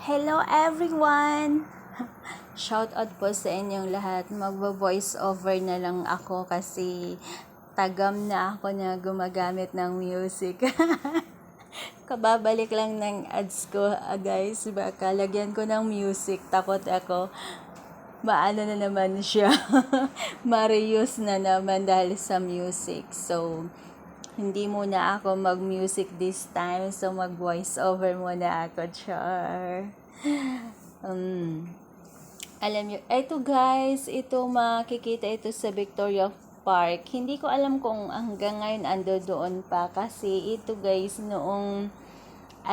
Hello everyone! Shout out po sa inyong lahat. Magvo-voice over na lang ako kasi tagam na ako na gumagamit ng music. Kababalik lang ng ads ko, guys. Baka lagyan ko ng music. Takot ako. Maano na naman siya. Ma-reuse na naman dahil sa music. So, hindi muna ako mag-music this time. So, mag-voice over muna ako, Char. Alam nyo, ito guys, ito makikita ito sa Victoria Park. Hindi ko alam kung hanggang ngayon ando doon pa kasi ito guys noong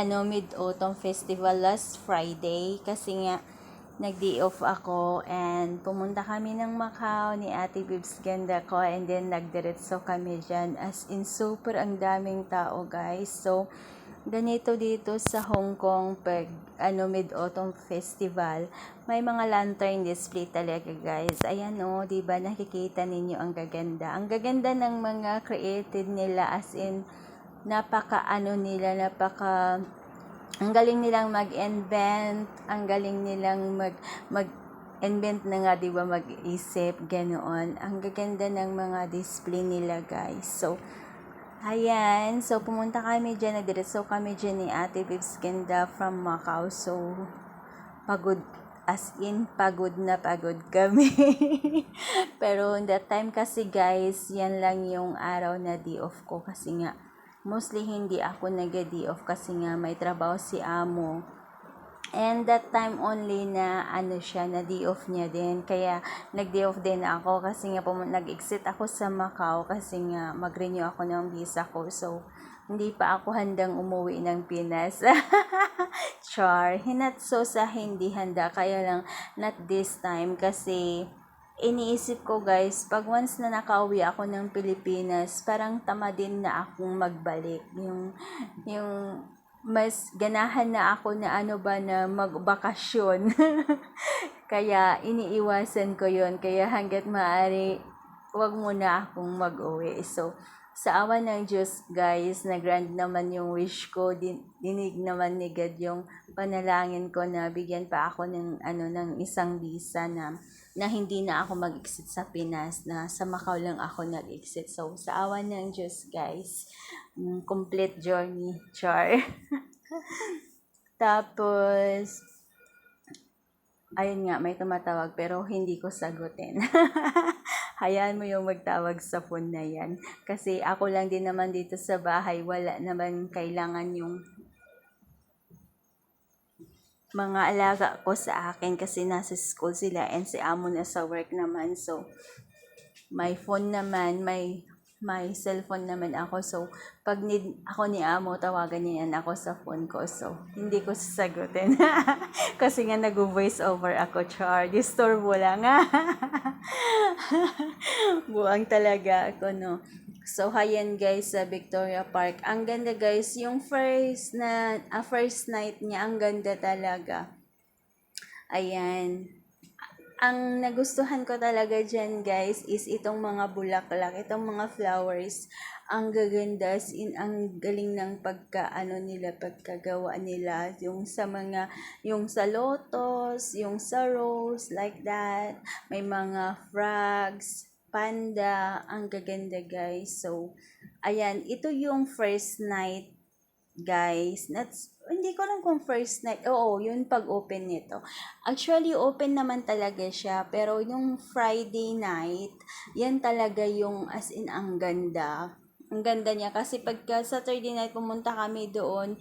Mid-Autumn Festival last Friday kasi nga nag-day off ako and pumunta kami ng Macau ni Ate Bibs ganda ko and then nagdiretso kami dyan as in super ang daming tao guys. So ganito dito sa Hong Kong pag Mid-Autumn Festival, may mga lantern display talaga guys. Ayan o, di ba nakikita ninyo ang gaganda. Ang gaganda ng mga created nila as in napaka ang galing nilang mag-invent, ang galing nilang mag-invent na nga, di ba, mag-isip, ganoon. Ang gaganda ng mga display nila, guys. So, ayan. So, pumunta kami dyan, nagdiretso kami dyan ni Ate Bibs Ganda from Macau. So, pagod, as in, pagod na pagod kami. Pero, that time kasi, guys, yan lang yung araw na day off ko kasi nga, mostly hindi ako nag-day off kasi nga may trabaho si amo. And that time only na siya, na day off niya din. Kaya nag-day off din ako kasi nga nag-exit ako sa Macau kasi nga mag-renew ako ng visa ko. So, hindi pa ako handang umuwi ng Pinas. Char, hinatso sa hindi handa. Kaya lang, not this time kasi iniisip ko guys, pag once na nakauwi ako ng Pilipinas, parang tamadin na akong magbalik. Yung mas ganahan na ako na na magbakasyon. Kaya iniiwasan ko yon. Kaya hanggat maaari, wag muna akong mag-uwi. So, sa awa ng Diyos, guys, nag-grant naman yung wish ko. Dinig naman ni God yung panalangin ko na bigyan pa ako ng isang visa na hindi na ako mag-exit sa Pinas, na sa Macau lang ako nag-exit. So, sa awa ng Diyos, guys, complete journey, char. Tapos, ayun nga, may tumatawag pero hindi ko sagutin. Hayaan mo yung magtawag sa phone na yan. Kasi ako lang din naman dito sa bahay, wala naman kailangan yung mga alaga ko sa akin kasi nasa school sila and si amo na sa work naman. So, may phone naman, may cellphone naman ako. So, pag need ako ni amo, tawagan niya yan ako sa phone ko. So, hindi ko sasagutin. Kasi nga nag-voice over ako, Char. Disturbo lang. Buang talaga ako, no. So, ayan guys, sa Victoria Park. Ang ganda guys, yung first night niya, ang ganda talaga. Ayan. Ang nagustuhan ko talaga dyan guys is itong mga bulaklak, itong mga flowers. Ang gaganda, ang galing ng pagkagawa nila. Yung sa lotus, yung sa rose, like that. May mga frogs, panda, ang gaganda guys. So, ayan, ito yung first night guys. Hindi ko alam kung first night. Oo, yun pag-open nito. Actually, open naman talaga siya. Pero yung Friday night, yan talaga yung as in ang ganda. Ang ganda niya. Kasi pagka Saturday night pumunta kami doon,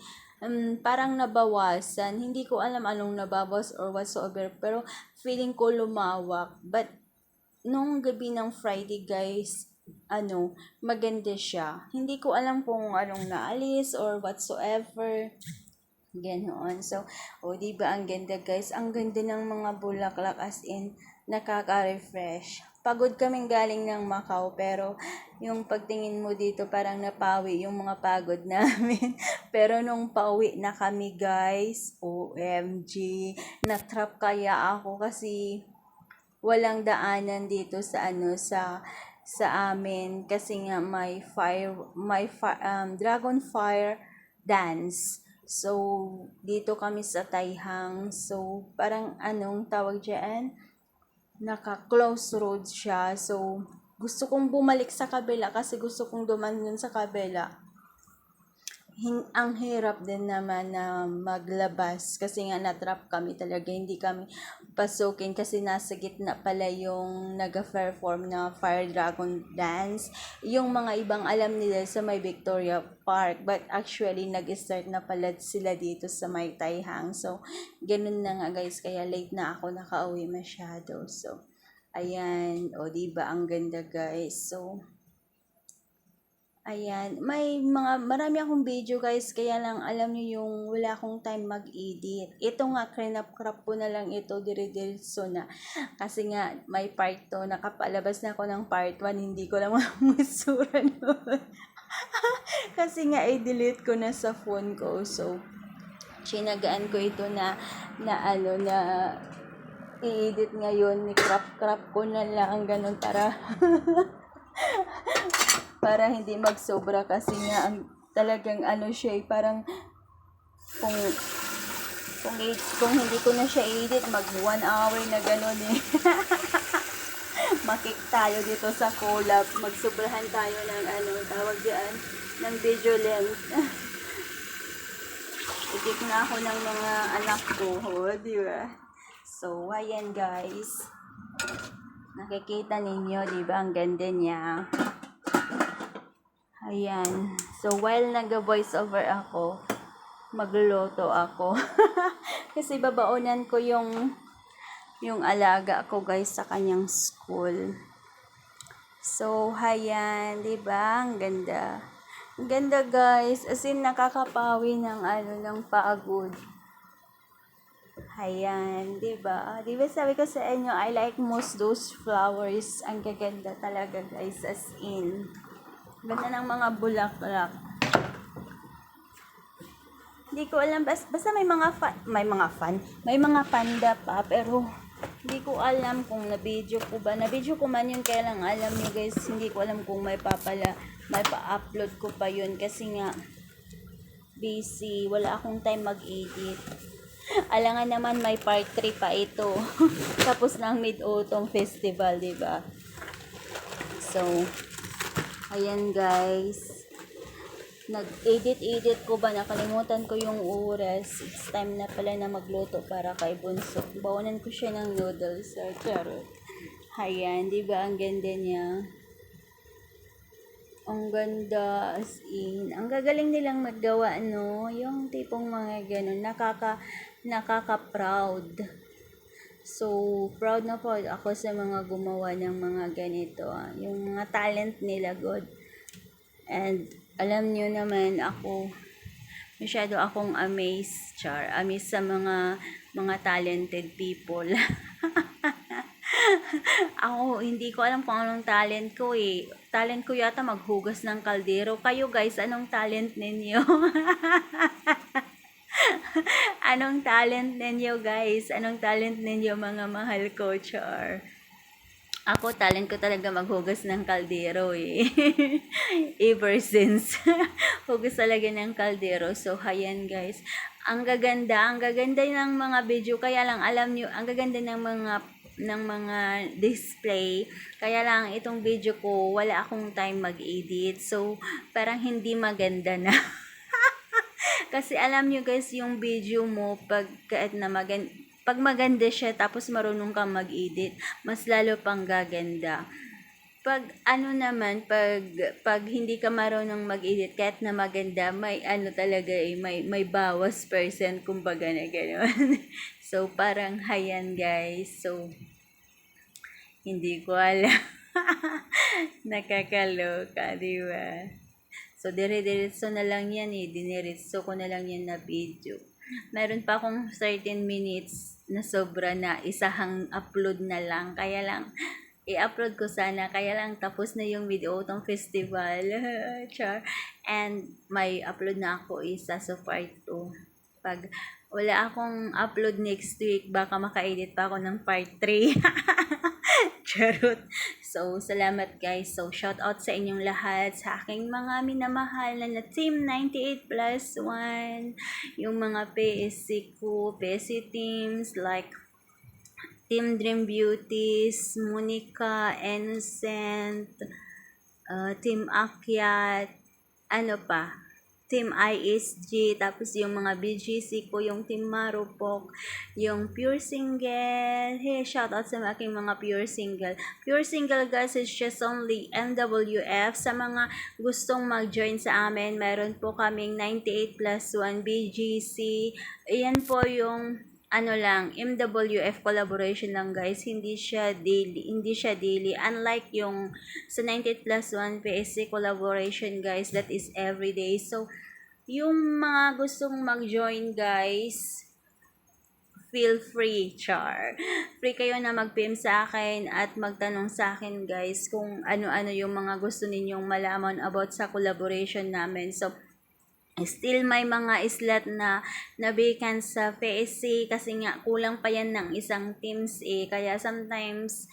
parang nabawasan. Hindi ko alam anong nabawas or whatsoever. Pero feeling ko lumawak. But nung gabi ng Friday guys, maganda siya. Hindi ko alam kung anong naalis or whatsoever. Ganoon. So, diba ang ganda guys? Ang ganda ng mga bulaklak as in, nakaka-refresh. Pagod kaming galing ng Macau pero yung pagtingin mo dito parang napawi yung mga pagod namin. Pero nung pauwi na kami guys, OMG, na-trap kaya ako kasi walang daanan dito sa amin kasi nga may dragon fire dance. So, dito kami sa Taihang. So, parang anong tawag dyan? Naka-close road siya. So, gusto kong bumalik sa kabila kasi gusto kong duman yun sa kabila. Ang hirap din naman na maglabas kasi nga na-trap kami talaga, hindi kami pasukin kasi nasa gitna pala yung nag-perform na Fire Dragon Dance. Yung mga ibang alam nila sa may Victoria Park, but actually nag-start na pala sila dito sa may Taihang. So, ganun na nga guys, kaya late na ako nakauwi masyado. So, ayan, o diba ang ganda guys. So, ayan, marami akong video guys, kaya lang alam niyo yung wala akong time mag-edit. Ito nga, crop ko na lang ito, dire-diretso na. Kasi nga, may part 2, nakapalabas na ako ng part 1, hindi ko lang mamusura noon. Kasi nga, i-delete ko na sa phone ko. So, chinagaan ko ito na i-edit ngayon, crop ko na lang, ganun para para hindi magsobra kasi nga ang talagang siya parang kung kung hindi ko na siya edit mag 1 hour na gano'n eh. Makik tayo dito sa collab, magsobrahan tayo ng tawag diyan ng video length. Edit na ako ng mga anak ko, di ba? So, ayan guys. Nakikita ninyo, di ba? Ang ganda niya. Ayan. So, while nag-voice over ako, magluluto ako. Kasi babaonan ko yung alaga ko guys sa kanyang school. So, ayan. Diba? Ang ganda. Ang ganda guys. As in, nakakapawi ng ng pagod. Ayan. Diba? Diba sabi ko sa inyo, I like most those flowers. Ang gaganda talaga guys. As in. Ganda ng mga bulaklak. Hindi ko alam, basta may mga panda pa, pero hindi ko alam kung na-video ko ba. Na-video ko man yun, kaya lang alam niyo guys, hindi ko alam kung may pa-upload ko pa yun kasi nga busy, wala akong time mag-edit. Alangan naman may part 3 pa ito. Tapos ng Mid-Autumn Festival, di ba? So, ayan guys. Nag-edit ko ba? Nakalimutan ko yung oras. It's time na pala na magluto para kay Bunso. Bawanan ko siya ng noodles or carrot. Ayan, di ba ang ganda niya? Ang ganda, as in. Ang gagaling nilang maggawa, no? Yung tipong mga ganun. Nakaka-proud. So, proud na proud ako sa mga gumawa ng mga ganito. Yung mga talent nila, good. And, alam nyo naman masyado akong amazed sa mga talented people. Ako, hindi ko alam kung anong talent ko eh. Talent ko yata maghugas ng kaldero. Kayo guys, anong talent ninyo? Anong talent ninyo guys? Anong talent ninyo mga mahal ko, char? Ako, talent ko talaga maghugas ng kaldero eh. Ever since. Hugas talaga ng kaldero. So, ayan guys. Ang gaganda ng mga video. Kaya lang, alam nyo, ang gaganda ng mga display. Kaya lang, itong video ko, wala akong time mag-edit. So, parang hindi maganda na. Kasi alam nyo guys, yung video mo, pag maganda siya tapos marunong kang mag-edit, mas lalo pang gaganda. Pag pag hindi ka marunong mag-edit kahit na maganda, may talaga may bawas percent kumbaga na gano'n. So parang hayan guys. So hindi ko alam. Nakakaloka, di ba? So dire-diretso na lang yan eh. Diniretso ko na lang yan na video. Meron pa akong 13 minutes na sobra na isahang upload na lang. Kaya lang, i-upload ko sana. Kaya lang, tapos na yung Mid-Autumn Festival. Char. And may upload na ako isa sa part 2. Pag wala akong upload next week, baka maka-edit pa ako ng part 3. Charot. So, salamat guys. So, shout out sa inyong lahat, sa aking mga minamahal na Team 98 plus 1, yung mga PSC ko, PSC teams like Team Dream Beauties, Monica, Innocent, Team Akyat, ano pa, Team ISG, tapos yung mga BGC ko, yung Team Marupok, yung Pure Single. Hey, shout out sa aking mga Pure Single. Pure Single guys is just only NWF. Sa mga gustong mag-join sa amin, meron po kaming 98 plus 1 BGC. Ayan po yung ano lang, MWF collaboration lang guys, hindi siya daily, unlike yung sa 98 plus 1 PSC collaboration guys, that is everyday. So, yung mga gustong mag-join guys, feel free, char. Free kayo na mag-PM sa akin at magtanong sa akin guys kung ano-ano yung mga gusto ninyong malaman about sa collaboration namin. So, still may mga slot na vacant sa PSC kasi nga kulang pa yan ng isang teams kaya sometimes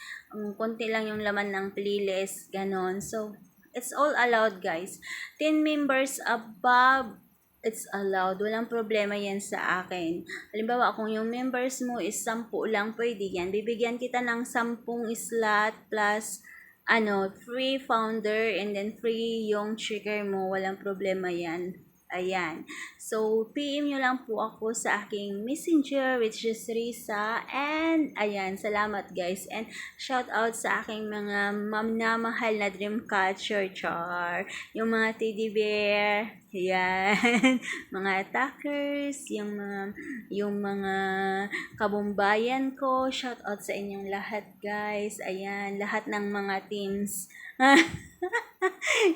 konti lang yung laman ng playlist ganon. So it's all allowed guys, 10 members above, it's allowed, walang problema yan sa akin. Halimbawa kung yung members mo is 10 lang, pwede yan, bibigyan kita ng 10 slot plus free founder and then free yung trigger mo, walang problema yan. Ayan. So, PM nyo lang po ako sa aking messenger, which is Risa. And, ayan, salamat guys. And, shout out sa aking mga mamnamahal na Dreamcatcher, char. Yung mga teddy bear, ayan. Mga attackers, yung mga kabumbayan ko. Shout out sa inyong lahat guys. Ayan, lahat ng mga teams.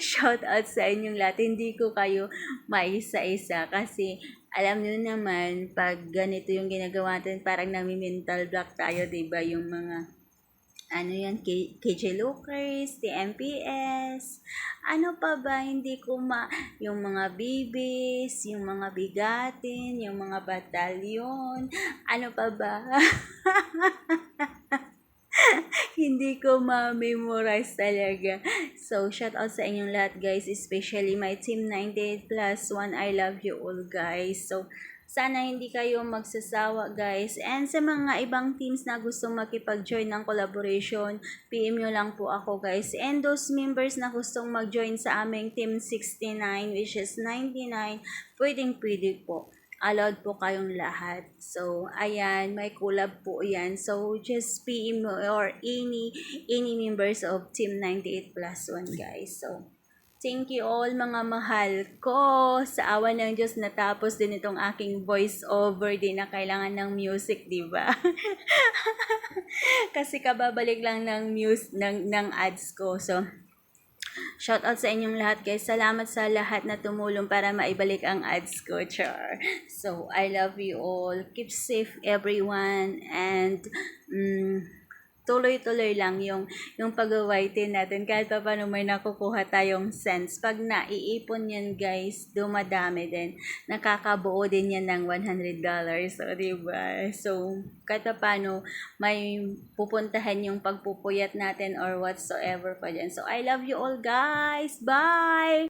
Shout out sa inyong lahat. Hindi ko kayo maisa-isa kasi alam nyo naman pag ganito yung ginagawa natin parang nami-mental block tayo, 'di ba? Yung mga KJ Lookers, TMPS, ano pa ba, hindi ko yung mga bibis, yung mga bigatin, yung mga batalyon, ano pa ba? Hindi ko ma-memorize talaga. So, shout out sa inyong lahat guys, especially my Team 98 plus 1. I love you all guys. So, sana hindi kayo magsasawa guys. And sa mga ibang teams na gusto makipag-join ng collaboration, PM nyo lang po ako guys. And those members na gustong mag-join sa aming Team 69, which is 99, pwedeng-pwede po. Allowed po kayong lahat. So, ayan, may collab po yan. So, just PM or any members of Team 98 plus 1, guys. So, thank you all mga mahal ko. Sa awa ng Diyos, natapos din itong aking voice over din na kailangan ng music, di ba? Kasi kababalik lang ng ads ko. So, shout out sa inyong lahat guys. Salamat sa lahat na tumulong para maibalik ang ads ko, char. So, I love you all. Keep safe everyone. And, tuloy-tuloy lang yung pag-whiten natin. Kahit pa paano may nakukuha tayong sense. Pag naiipon yan guys, dumadami din. Nakakabuo din yan ng $100. So, diba? So, kahit pa paano may pupuntahan yung pagpupuyat natin or whatsoever pa dyan. So, I love you all guys. Bye!